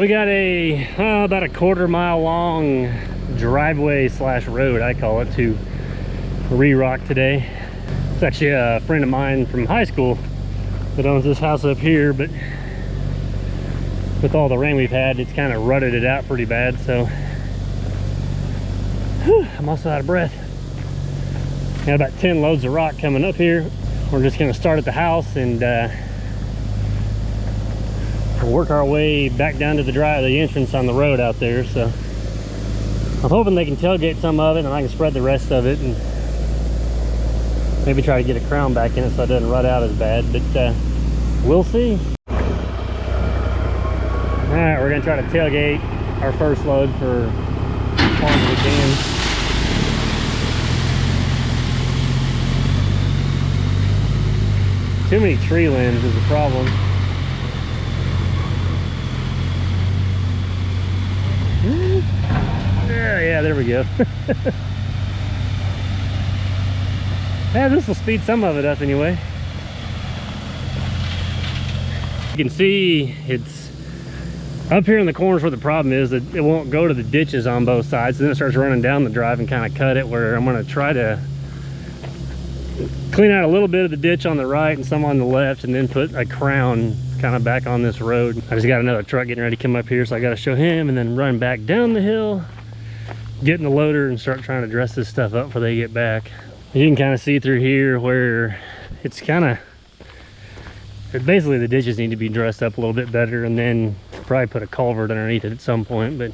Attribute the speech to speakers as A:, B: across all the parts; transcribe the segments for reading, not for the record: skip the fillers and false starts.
A: we got a about a quarter-mile long driveway slash road, I call it, to Re-Rock today. It's actually a friend of mine from high school that owns this house up here, but with all the rain we've had, it's kind of rutted it out pretty bad. So whew, I'm also out of breath. Got about 10 loads of rock coming up here. We're just gonna start at the house and we'll work our way back down to the entrance on the road out there. So I'm hoping they can tailgate some of it and I can spread the rest of it and maybe try to get a crown back in it so it doesn't rut out as bad, but we'll see. All right, we're gonna try to tailgate our first load for as long as we can. Too many tree limbs is the problem. Yeah, there we go. Yeah, this will speed some of it up anyway. You can see it's up here in the corners where the problem is that it won't go to the ditches on both sides. And then it starts running down the drive and kind of cut it, where I'm going to try to clean out a little bit of the ditch on the right and some on the left, and then put a crown kind of back on this road. I just got another truck getting ready to come up here, so I got to show him and then run back down the hill, get in the loader and start trying to dress this stuff up before they get back. You can kind of see through here where it's kind of, basically the ditches need to be dressed up a little bit better, and then probably put a culvert underneath it at some point. But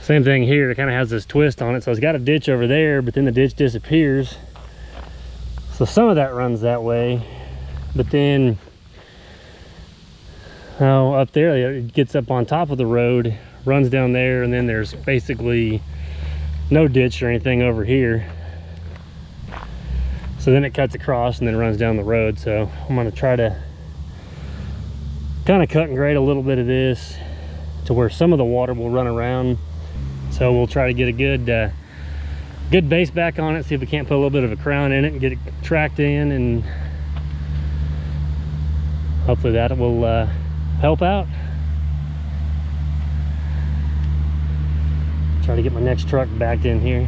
A: same thing here, it kind of has this twist on it, so it's got a ditch over there, but then the ditch disappears, so some of that runs that way. But then up there it gets up on top of the road, runs down there, and then there's basically no ditch or anything over here. So then it cuts across and then runs down the road. So I'm going to try to kind of cut and grade a little bit of this to where some of the water will run around. So we'll try to get a good base back on it, see if we can't put a little bit of a crown in it and get it tracked in, and hopefully that will help out. Try to get my next truck backed in here.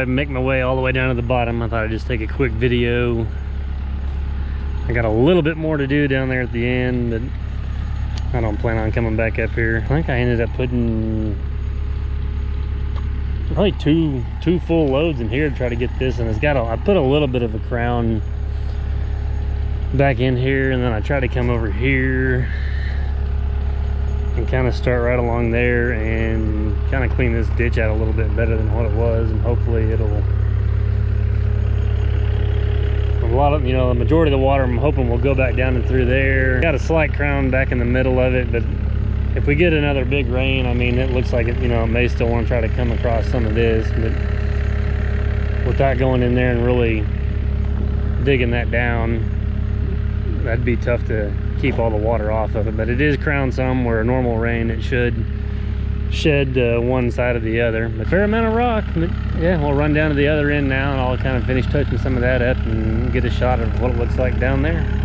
A: I make my way all the way down to the bottom, I thought I'd just take a quick video. I got a little bit more to do down there at the end, but I don't plan on coming back up here. I think I ended up putting probably two full loads in here to try to get this, and it's got I put a little bit of a crown back in here, and then I try to come over here and kind of start right along there and kind of clean this ditch out a little bit better than what it was, and hopefully it'll, a lot of, you know, the majority of the water I'm hoping will go back down and through there. Got a slight crown back in the middle of it, but if we get another big rain, I mean, it looks like it, you know, it may still want to try to come across some of this, but without going in there and really digging that down, that'd be tough to keep all the water off of it. But it is crowned some, where a normal rain it should shed one side or the other. But a fair amount of rock. But yeah, we'll run down to the other end now, and I'll kind of finish touching some of that up and get a shot of what it looks like down there.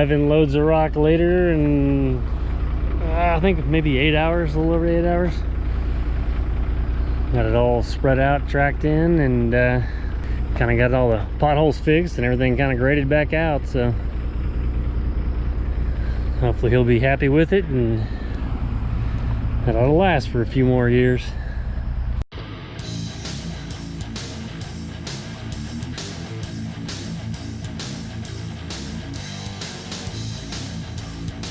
A: 11 loads of rock later, and I think maybe 8 hours, a little over 8 hours. Got it all spread out, tracked in, and kind of got all the potholes fixed and everything kind of graded back out. So hopefully he'll be happy with it, and that ought to last for a few more years.